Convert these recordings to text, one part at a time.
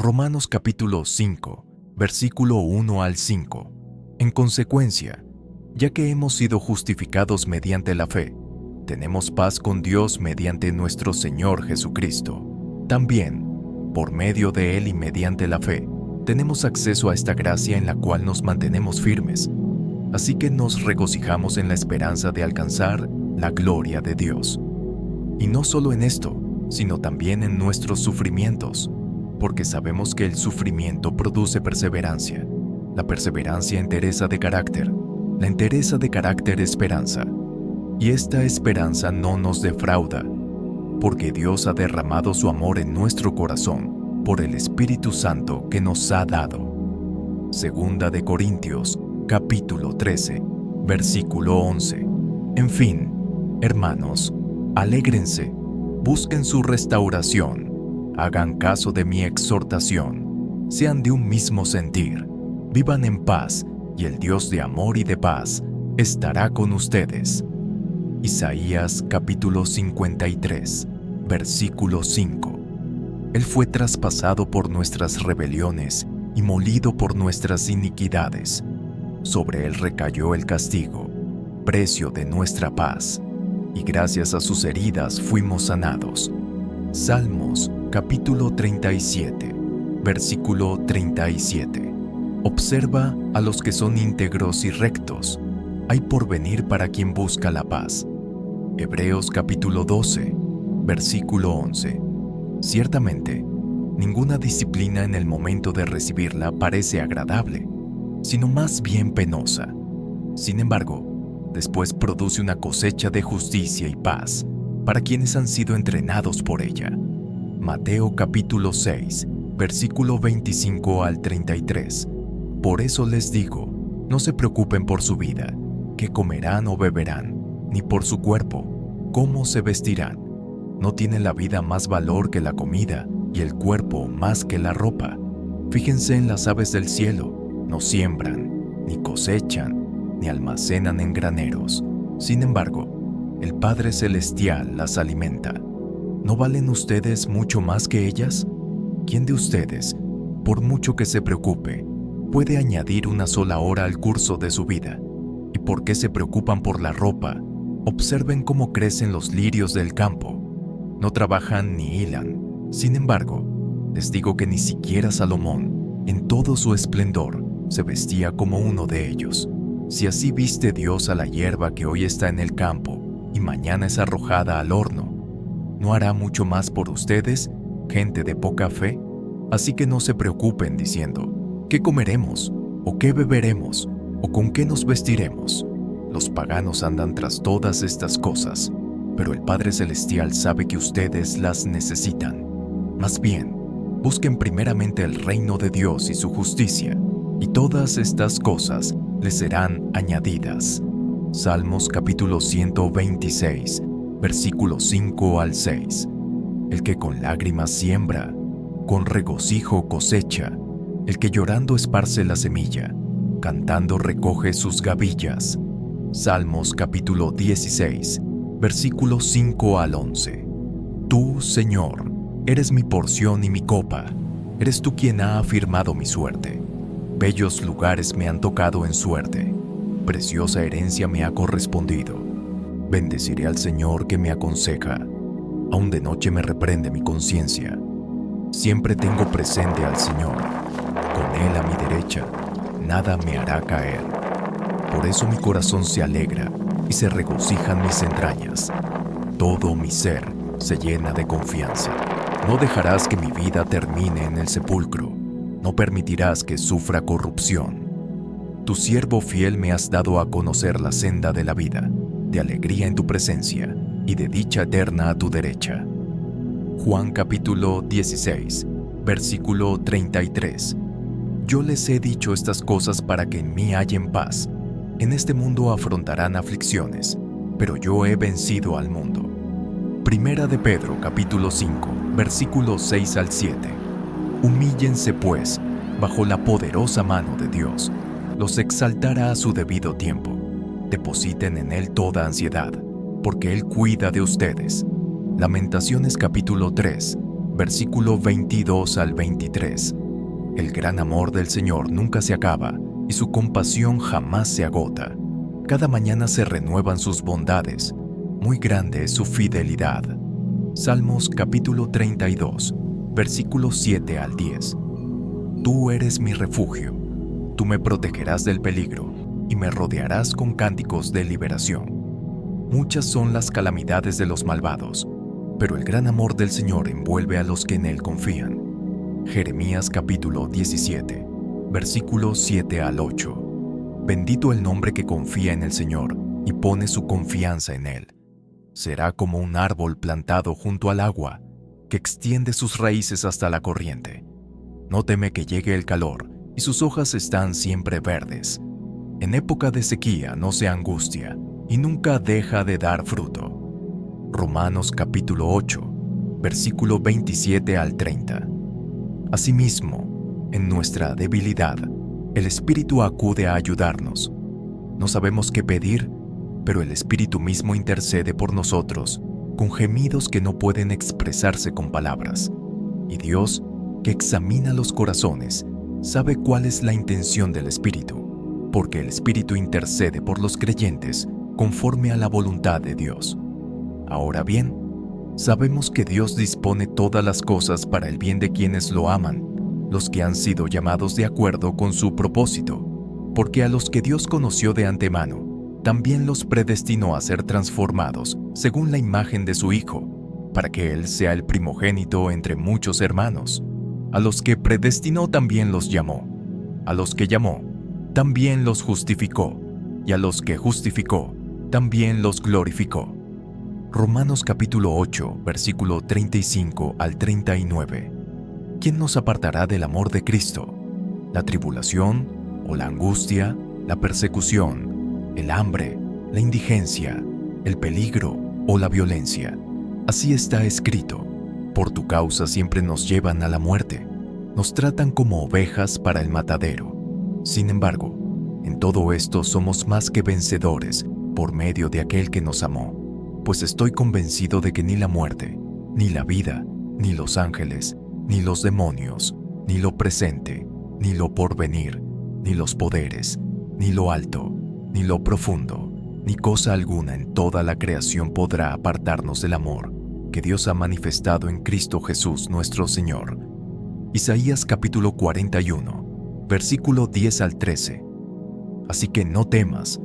Romanos capítulo 5, versículo 1 al 5. En consecuencia, ya que hemos sido justificados mediante la fe, tenemos paz con Dios mediante nuestro Señor Jesucristo. También, por medio de Él y mediante la fe, tenemos acceso a esta gracia en la cual nos mantenemos firmes. Así que nos regocijamos en la esperanza de alcanzar la gloria de Dios. Y no solo en esto, sino también en nuestros sufrimientos, porque sabemos que el sufrimiento produce perseverancia, la perseverancia entereza de carácter, la entereza de carácter esperanza. Y esta esperanza no nos defrauda, porque Dios ha derramado su amor en nuestro corazón por el Espíritu Santo que nos ha dado. Segunda de Corintios, capítulo 13, versículo 11. En fin, hermanos, alégrense, busquen su restauración, hagan caso de mi exhortación, sean de un mismo sentir, vivan en paz, y el Dios de amor y de paz estará con ustedes. Isaías capítulo 53, versículo 5. Él fue traspasado por nuestras rebeliones y molido por nuestras iniquidades. Sobre él recayó el castigo, precio de nuestra paz, y gracias a sus heridas fuimos sanados. Salmos capítulo 37, versículo 37. Observa a los que son íntegros y rectos. Hay porvenir para quien busca la paz. Hebreos capítulo 12, versículo 11. Ciertamente, ninguna disciplina en el momento de recibirla parece agradable, sino más bien penosa. Sin embargo, después produce una cosecha de justicia y paz para quienes han sido entrenados por ella. Mateo capítulo 6, versículo 25 al 33. Por eso les digo, no se preocupen por su vida, qué comerán o beberán, ni por su cuerpo, cómo se vestirán. ¿No tiene la vida más valor que la comida y el cuerpo más que la ropa? Fíjense en las aves del cielo, no siembran, ni cosechan, ni almacenan en graneros. Sin embargo, el Padre Celestial las alimenta. ¿No valen ustedes mucho más que ellas? ¿Quién de ustedes, por mucho que se preocupe, puede añadir una sola hora al curso de su vida? ¿Y por qué se preocupan por la ropa? Observen cómo crecen los lirios del campo. No trabajan ni hilan. Sin embargo, les digo que ni siquiera Salomón, en todo su esplendor, se vestía como uno de ellos. Si así viste Dios a la hierba que hoy está en el campo y mañana es arrojada al horno, ¿no hará mucho más por ustedes, gente de poca fe? Así que no se preocupen diciendo, ¿qué comeremos? ¿O qué beberemos? ¿O con qué nos vestiremos? Los paganos andan tras todas estas cosas, pero el Padre Celestial sabe que ustedes las necesitan. Más bien, busquen primeramente el reino de Dios y su justicia, y todas estas cosas les serán añadidas. Salmos capítulo 126, versículos 5 al 6. El que con lágrimas siembra, con regocijo cosecha. El que llorando esparce la semilla, cantando recoge sus gavillas. Salmos capítulo 16, versículos 5 al 11. Tú, Señor, eres mi porción y mi copa. Eres tú quien ha afirmado mi suerte. Bellos lugares me han tocado en suerte. Preciosa herencia me ha correspondido. Bendeciré al Señor que me aconseja. Aún de noche me reprende mi conciencia. Siempre tengo presente al Señor. Con Él a mi derecha, nada me hará caer. Por eso mi corazón se alegra y se regocijan mis entrañas. Todo mi ser se llena de confianza. No dejarás que mi vida termine en el sepulcro. No permitirás que sufra corrupción. Tu siervo fiel me has dado a conocer la senda de la vida, de alegría en tu presencia y de dicha eterna a tu derecha. Juan capítulo 16, versículo 33. Yo les he dicho estas cosas para que en mí hallen paz. En este mundo afrontarán aflicciones, pero yo he vencido al mundo. Primera de Pedro capítulo 5, versículos 6 al 7. Humíllense pues, bajo la poderosa mano de Dios. Los exaltará a su debido tiempo. Depositen en Él toda ansiedad, porque Él cuida de ustedes. Lamentaciones capítulo 3, versículo 22 al 23. El gran amor del Señor nunca se acaba y su compasión jamás se agota. Cada mañana se renuevan sus bondades, muy grande es su fidelidad. Salmos capítulo 32, versículos 7 al 10. Tú eres mi refugio, tú me protegerás del peligro y me rodearás con cánticos de liberación. Muchas son las calamidades de los malvados, pero el gran amor del Señor envuelve a los que en Él confían. Jeremías capítulo 17, versículos 7 al 8. Bendito el nombre que confía en el Señor y pone su confianza en Él. Será como un árbol plantado junto al agua, que extiende sus raíces hasta la corriente. No teme que llegue el calor, y sus hojas están siempre verdes. En época de sequía no se angustia, y nunca deja de dar fruto. Romanos capítulo 8, versículo 27 al 30. Asimismo, en nuestra debilidad, el Espíritu acude a ayudarnos. No sabemos qué pedir, pero el Espíritu mismo intercede por nosotros con gemidos que no pueden expresarse con palabras. Y Dios, que examina los corazones, sabe cuál es la intención del Espíritu, porque el Espíritu intercede por los creyentes conforme a la voluntad de Dios. Ahora bien, sabemos que Dios dispone todas las cosas para el bien de quienes lo aman, los que han sido llamados de acuerdo con su propósito, porque a los que Dios conoció de antemano, también los predestinó a ser transformados según la imagen de su Hijo, para que Él sea el primogénito entre muchos hermanos. A los que predestinó también los llamó. A los que llamó, también los justificó. Y a los que justificó, también los glorificó. Romanos capítulo 8, versículo 35 al 39. ¿Quién nos apartará del amor de Cristo? ¿La tribulación, o la angustia, la persecución, el hambre, la indigencia, el peligro o la violencia? Así está escrito: por tu causa siempre nos llevan a la muerte, nos tratan como ovejas para el matadero. Sin embargo, en todo esto somos más que vencedores por medio de aquel que nos amó, pues estoy convencido de que ni la muerte, ni la vida, ni los ángeles, ni los demonios, ni lo presente, ni lo porvenir, ni los poderes, ni lo alto, ni lo profundo, ni cosa alguna en toda la creación podrá apartarnos del amor que Dios ha manifestado en Cristo Jesús nuestro Señor. Isaías capítulo 41, versículo 10 al 13. Así que no temas,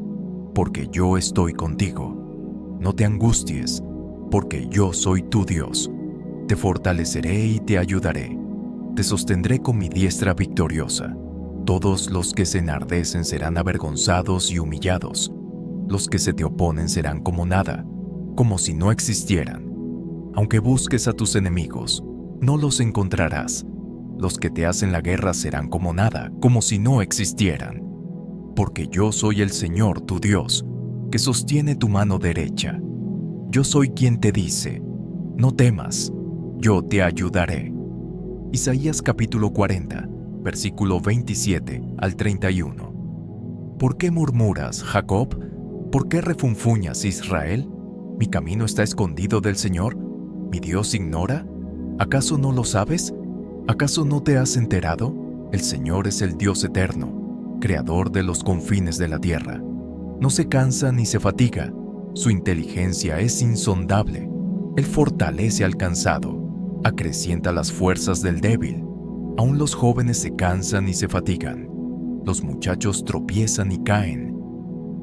porque yo estoy contigo. No te angusties, porque yo soy tu Dios. Te fortaleceré y te ayudaré. Te sostendré con mi diestra victoriosa. Todos los que se enardecen serán avergonzados y humillados. Los que se te oponen serán como nada, como si no existieran. Aunque busques a tus enemigos, no los encontrarás. Los que te hacen la guerra serán como nada, como si no existieran. Porque yo soy el Señor tu Dios, que sostiene tu mano derecha. Yo soy quien te dice: no temas, yo te ayudaré. Isaías capítulo 40, versículo 27 al 31. ¿Por qué murmuras, Jacob? ¿Por qué refunfuñas, Israel? ¿Mi camino está escondido del Señor? ¿Mi Dios ignora? ¿Acaso no lo sabes? ¿Acaso no te has enterado? El Señor es el Dios eterno, creador de los confines de la tierra. No se cansa ni se fatiga, su inteligencia es insondable. Él fortalece al cansado, acrecienta las fuerzas del débil. Aún los jóvenes se cansan y se fatigan. Los muchachos tropiezan y caen.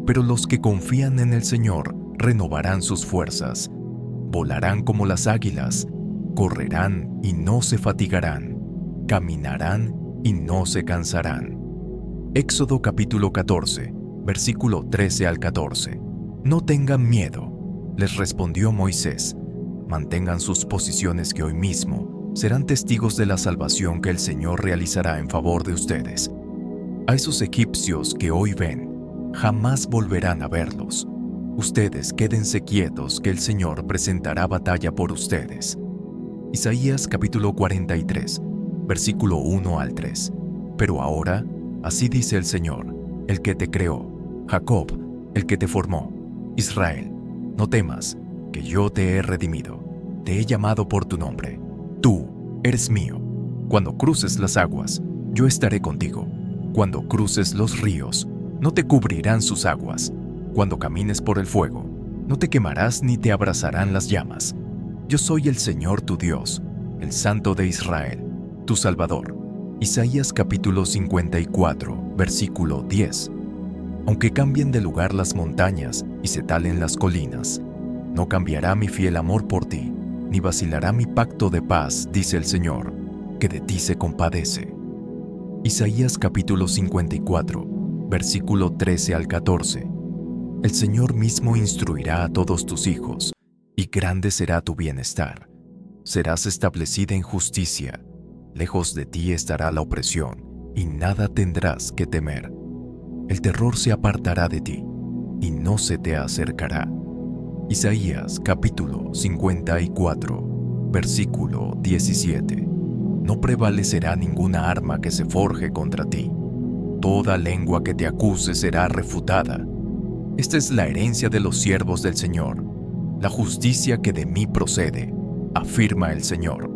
Pero los que confían en el Señor renovarán sus fuerzas. Volarán como las águilas, correrán y no se fatigarán, caminarán y no se cansarán. Éxodo capítulo 14, versículo 13 al 14. No tengan miedo, les respondió Moisés. Mantengan sus posiciones que hoy mismo serán testigos de la salvación que el Señor realizará en favor de ustedes. A esos egipcios que hoy ven, jamás volverán a verlos. Ustedes quédense quietos que el Señor presentará batalla por ustedes. Isaías capítulo 43, versículo 1 al 3. Pero ahora, así dice el Señor, el que te creó, Jacob, el que te formó, Israel, no temas, que yo te he redimido, te he llamado por tu nombre. Tú, eres mío. Cuando cruces las aguas, yo estaré contigo. Cuando cruces los ríos, no te cubrirán sus aguas. Cuando camines por el fuego, no te quemarás ni te abrazarán las llamas. Yo soy el Señor tu Dios, el Santo de Israel, tu Salvador. Isaías capítulo 54, versículo 10. Aunque cambien de lugar las montañas y se talen las colinas, no cambiará mi fiel amor por ti, ni vacilará mi pacto de paz, dice el Señor, que de ti se compadece. Isaías capítulo 54, versículo 13 al 14. El Señor mismo instruirá a todos tus hijos, y grande será tu bienestar. Serás establecida en justicia, lejos de ti estará la opresión, y nada tendrás que temer. El terror se apartará de ti, y no se te acercará. Isaías capítulo 54, versículo 17. No prevalecerá ninguna arma que se forje contra ti. Toda lengua que te acuse será refutada. Esta es la herencia de los siervos del Señor, la justicia que de mí procede, afirma el Señor.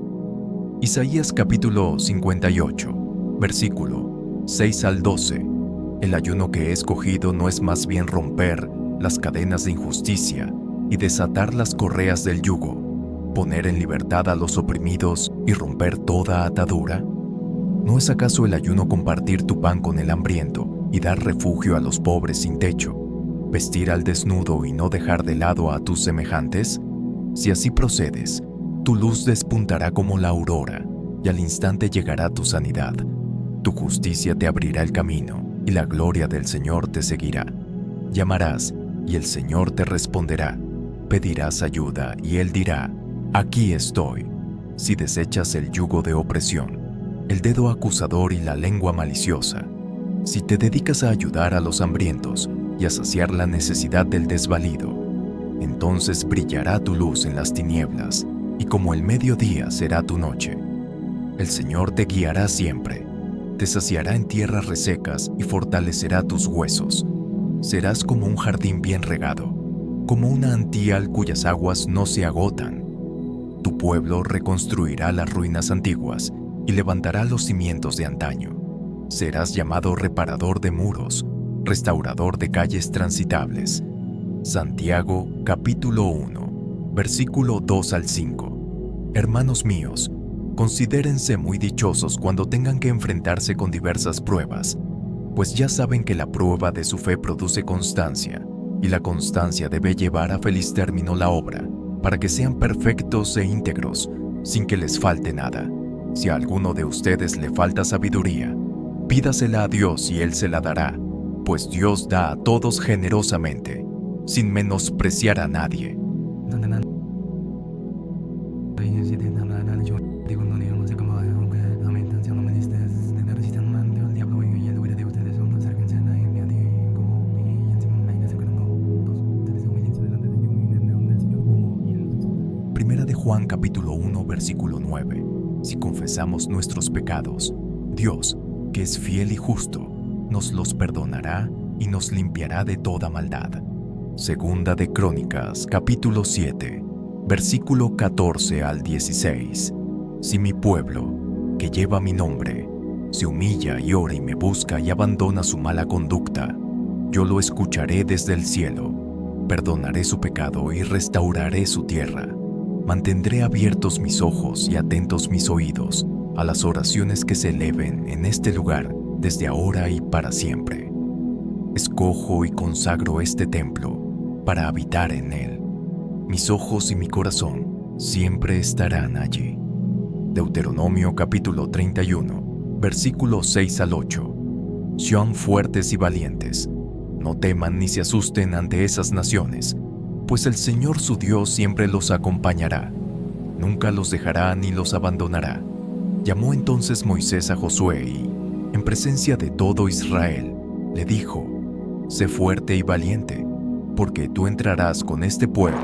Isaías capítulo 58, versículo 6 al 12. El ayuno que he escogido no es más bien romper las cadenas de injusticia y desatar las correas del yugo, poner en libertad a los oprimidos y romper toda atadura. ¿No es acaso el ayuno compartir tu pan con el hambriento y dar refugio a los pobres sin techo, vestir al desnudo y no dejar de lado a tus semejantes? Si así procedes, tu luz despuntará como la aurora, y al instante llegará tu sanidad. Tu justicia te abrirá el camino, y la gloria del Señor te seguirá. Llamarás, y el Señor te responderá. Pedirás ayuda, y Él dirá, aquí estoy. Si desechas el yugo de opresión, el dedo acusador y la lengua maliciosa, si te dedicas a ayudar a los hambrientos y a saciar la necesidad del desvalido, entonces brillará tu luz en las tinieblas, y como el mediodía será tu noche. El Señor te guiará siempre, te saciará en tierras resecas y fortalecerá tus huesos. Serás como un jardín bien regado, como una antial cuyas aguas no se agotan. Tu pueblo reconstruirá las ruinas antiguas y levantará los cimientos de antaño. Serás llamado reparador de muros, restaurador de calles transitables. Santiago capítulo 1, versículo 2 al 5. Hermanos míos, considérense muy dichosos cuando tengan que enfrentarse con diversas pruebas, pues ya saben que la prueba de su fe produce constancia, y la constancia debe llevar a feliz término la obra, para que sean perfectos e íntegros, sin que les falte nada. Si a alguno de ustedes le falta sabiduría, pídasela a Dios y Él se la dará, pues Dios da a todos generosamente, sin menospreciar a nadie. Primera de Juan capítulo 1 versículo 9. Si confesamos nuestros pecados, Dios, que es fiel y justo, nos los perdonará y nos limpiará de toda maldad. Segunda de Crónicas capítulo 7, versículo 14 al 16. Si mi pueblo, que lleva mi nombre, se humilla y ora y me busca y abandona su mala conducta, yo lo escucharé desde el cielo, perdonaré su pecado y restauraré su tierra. Mantendré abiertos mis ojos y atentos mis oídos a las oraciones que se eleven en este lugar desde ahora y para siempre. Escojo y consagro este templo para habitar en él. Mis ojos y mi corazón siempre estarán allí. Deuteronomio capítulo 31, versículos 6 al 8. Sean fuertes y valientes, no teman ni se asusten ante esas naciones, pues el Señor su Dios siempre los acompañará, nunca los dejará ni los abandonará. Llamó entonces Moisés a Josué y, en presencia de todo Israel, le dijo: sé fuerte y valiente, porque tú entrarás con este pueblo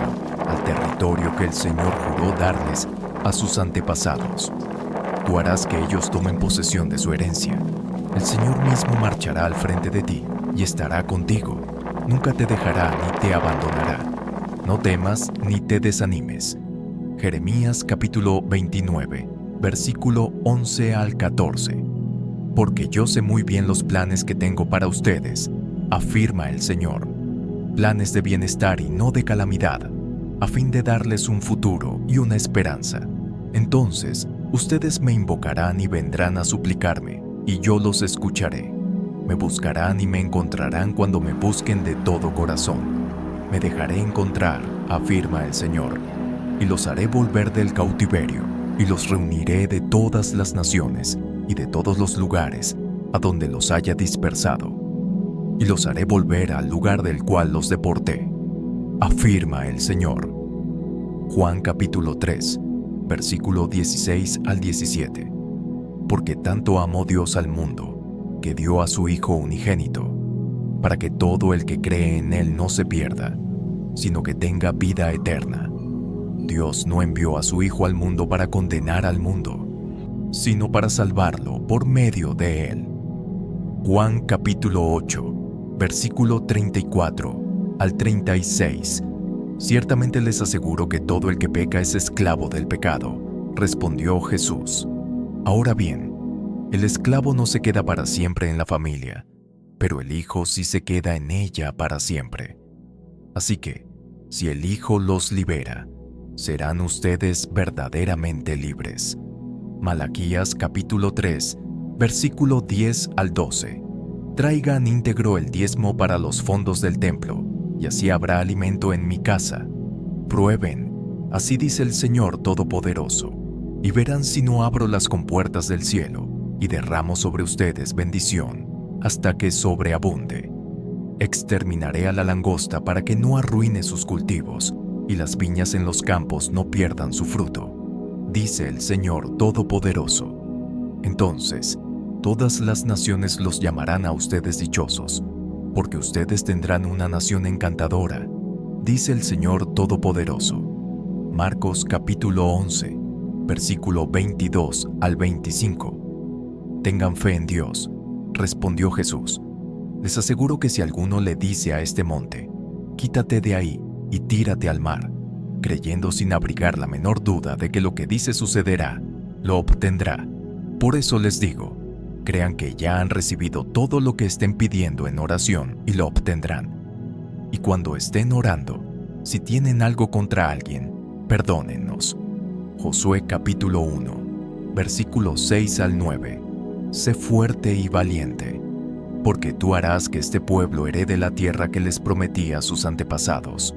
al territorio que el Señor juró darles a sus antepasados. Tú harás que ellos tomen posesión de su herencia. El Señor mismo marchará al frente de ti y estará contigo. Nunca te dejará ni te abandonará. No temas ni te desanimes. Jeremías capítulo 29, versículo 11 al 14. Porque yo sé muy bien los planes que tengo para ustedes, afirma el Señor, planes de bienestar y no de calamidad, a fin de darles un futuro y una esperanza. Entonces, ustedes me invocarán y vendrán a suplicarme, y yo los escucharé. Me buscarán y me encontrarán cuando me busquen de todo corazón. Me dejaré encontrar, afirma el Señor, y los haré volver del cautiverio, y los reuniré de todas las naciones y de todos los lugares a donde los haya dispersado, y los haré volver al lugar del cual los deporté, afirma el Señor. Juan capítulo 3, versículo 16 al 17. Porque tanto amó Dios al mundo, que dio a su Hijo unigénito, para que todo el que cree en Él no se pierda, sino que tenga vida eterna. Dios no envió a su Hijo al mundo para condenar al mundo, sino para salvarlo por medio de Él. Juan capítulo 8, versículo 34 al 36. Ciertamente les aseguro que todo el que peca es esclavo del pecado, respondió Jesús. Ahora bien, el esclavo no se queda para siempre en la familia, pero el Hijo sí se queda en ella para siempre. Así que, si el Hijo los libera, serán ustedes verdaderamente libres. Malaquías capítulo 3, versículo 10 al 12. Traigan íntegro el diezmo para los fondos del templo, y así habrá alimento en mi casa. Prueben, así dice el Señor Todopoderoso, y verán si no abro las compuertas del cielo y derramo sobre ustedes bendición hasta que sobreabunde. Exterminaré a la langosta para que no arruine sus cultivos y las viñas en los campos no pierdan su fruto, dice el Señor Todopoderoso. Entonces, todas las naciones los llamarán a ustedes dichosos, porque ustedes tendrán una nación encantadora, dice el Señor Todopoderoso. Marcos capítulo 11, versículo 22 al 25. Tengan fe en Dios, respondió Jesús. Les aseguro que si alguno le dice a este monte, quítate de ahí y tírate al mar, creyendo sin abrigar la menor duda de que lo que dice sucederá, lo obtendrá. Por eso les digo, crean que ya han recibido todo lo que estén pidiendo en oración y lo obtendrán. Y cuando estén orando, si tienen algo contra alguien, perdónennos. Josué capítulo 1, versículos 6 al 9. Sé fuerte y valiente, porque tú harás que este pueblo herede la tierra que les prometí a sus antepasados.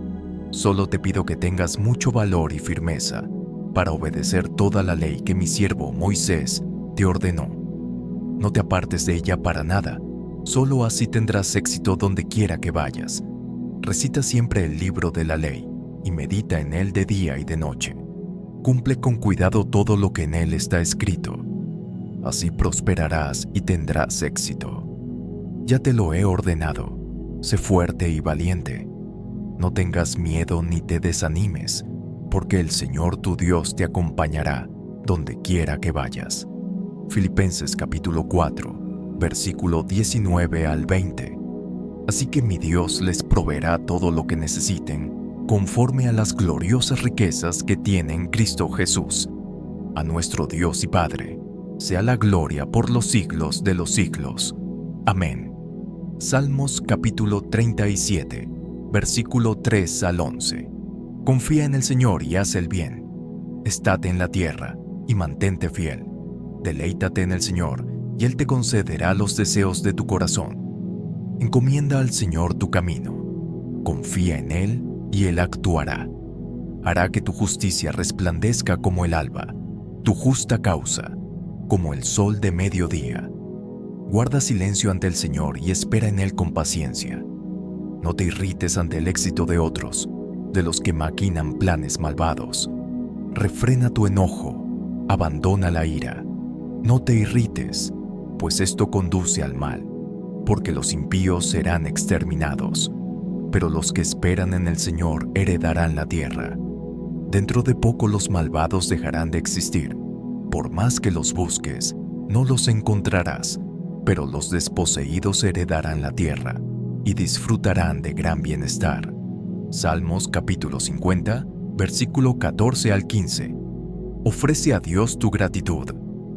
Solo te pido que tengas mucho valor y firmeza para obedecer toda la ley que mi siervo Moisés te ordenó. No te apartes de ella para nada, solo así tendrás éxito donde quiera que vayas. Recita siempre el libro de la ley y medita en él de día y de noche. Cumple con cuidado todo lo que en él está escrito. Así prosperarás y tendrás éxito. Ya te lo he ordenado, sé fuerte y valiente. No tengas miedo ni te desanimes, porque el Señor tu Dios te acompañará donde quiera que vayas. Filipenses capítulo 4, versículo 19 al 20. Así que mi Dios les proveerá todo lo que necesiten, conforme a las gloriosas riquezas que tiene en Cristo Jesús. A nuestro Dios y Padre, sea la gloria por los siglos de los siglos. Amén. Salmos capítulo 37, versículo 3 al 11. Confía en el Señor y haz el bien. Estate en la tierra y mantente fiel. Deleítate en el Señor y Él te concederá los deseos de tu corazón. Encomienda al Señor tu camino. Confía en Él y Él actuará. Hará que tu justicia resplandezca como el alba, tu justa causa, como el sol de mediodía. Guarda silencio ante el Señor y espera en Él con paciencia. No te irrites ante el éxito de otros, de los que maquinan planes malvados. Refrena tu enojo, abandona la ira. No te irrites, pues esto conduce al mal, porque los impíos serán exterminados, pero los que esperan en el Señor heredarán la tierra. Dentro de poco los malvados dejarán de existir. Por más que los busques, no los encontrarás, pero los desposeídos heredarán la tierra y disfrutarán de gran bienestar. Salmos capítulo 50, versículo 14 al 15. Ofrece a Dios tu gratitud.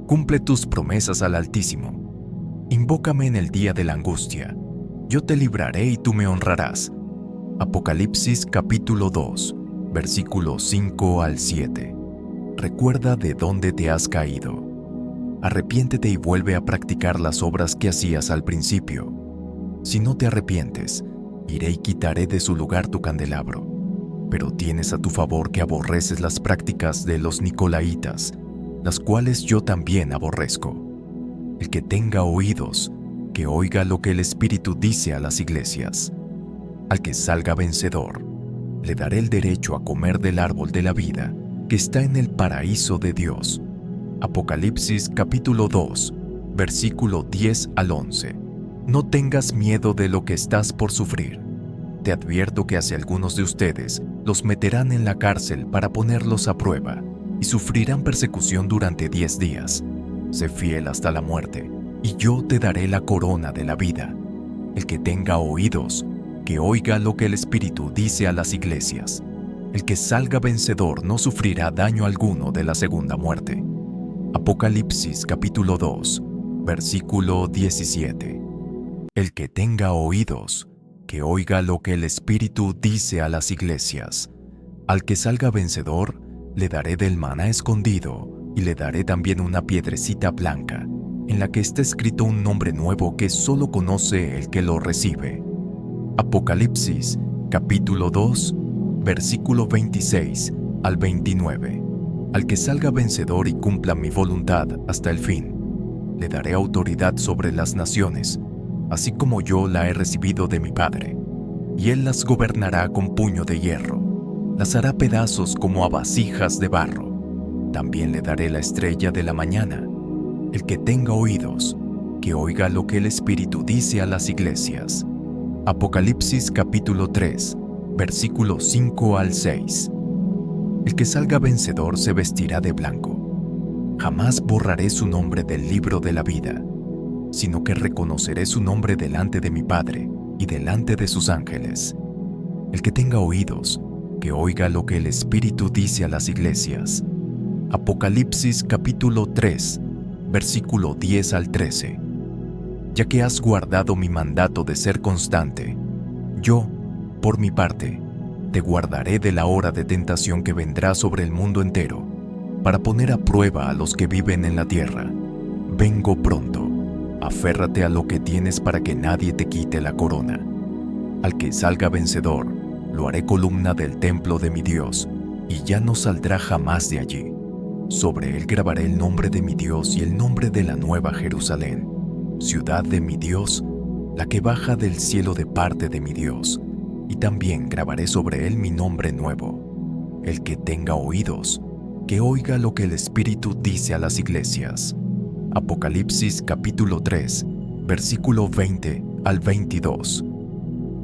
Cumple tus promesas al Altísimo. Invócame en el día de la angustia. Yo te libraré y tú me honrarás. Apocalipsis capítulo 2, versículos 5 al 7. Recuerda de dónde te has caído. Arrepiéntete y vuelve a practicar las obras que hacías al principio. Si no te arrepientes, iré y quitaré de su lugar tu candelabro. Pero tienes a tu favor que aborreces las prácticas de los nicolaítas, las cuales yo también aborrezco. El que tenga oídos, que oiga lo que el Espíritu dice a las iglesias. Al que salga vencedor, le daré el derecho a comer del árbol de la vida que está en el paraíso de Dios. Apocalipsis capítulo 2, versículo 10 al 11. No tengas miedo de lo que estás por sufrir. Te advierto que hacia algunos de ustedes los meterán en la cárcel para ponerlos a prueba y sufrirán persecución durante 10 días. Sé fiel hasta la muerte, y yo te daré la corona de la vida. El que tenga oídos, que oiga lo que el Espíritu dice a las iglesias. El que salga vencedor no sufrirá daño alguno de la segunda muerte. Apocalipsis capítulo 2, versículo 17. El que tenga oídos, que oiga lo que el Espíritu dice a las iglesias. Al que salga vencedor, le daré del maná escondido, y le daré también una piedrecita blanca, en la que está escrito un nombre nuevo que solo conoce el que lo recibe. Apocalipsis, capítulo 2, versículo 26 al 29. Al que salga vencedor y cumpla mi voluntad hasta el fin, le daré autoridad sobre las naciones, así como yo la he recibido de mi Padre, y él las gobernará con puño de hierro. Las hará pedazos como a vasijas de barro. También le daré la estrella de la mañana. El que tenga oídos, que oiga lo que el Espíritu dice a las iglesias. Apocalipsis capítulo 3, versículos 5 al 6. El que salga vencedor se vestirá de blanco. Jamás borraré su nombre del libro de la vida, sino que reconoceré su nombre delante de mi Padre y delante de sus ángeles. El que tenga oídos, que oiga lo que el Espíritu dice a las iglesias. Apocalipsis capítulo 3, versículo 10 al 13. Ya que has guardado mi mandato de ser constante, yo, por mi parte, te guardaré de la hora de tentación que vendrá sobre el mundo entero, para poner a prueba a los que viven en la tierra. Vengo pronto. Aférrate a lo que tienes para que nadie te quite la corona. Al que salga vencedor, lo haré columna del templo de mi Dios, y ya no saldrá jamás de allí. Sobre él grabaré el nombre de mi Dios y el nombre de la nueva Jerusalén, ciudad de mi Dios, la que baja del cielo de parte de mi Dios, y también grabaré sobre él mi nombre nuevo. El que tenga oídos, que oiga lo que el Espíritu dice a las iglesias. Apocalipsis capítulo 3, versículo 20 al 22.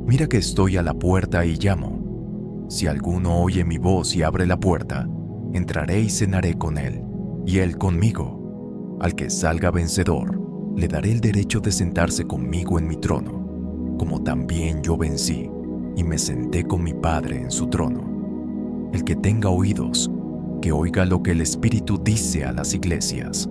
Mira que estoy a la puerta y llamo. Si alguno oye mi voz y abre la puerta, entraré y cenaré con él, y él conmigo. Al que salga vencedor, le daré el derecho de sentarse conmigo en mi trono, como también yo vencí, y me senté con mi Padre en su trono. El que tenga oídos, que oiga lo que el Espíritu dice a las iglesias.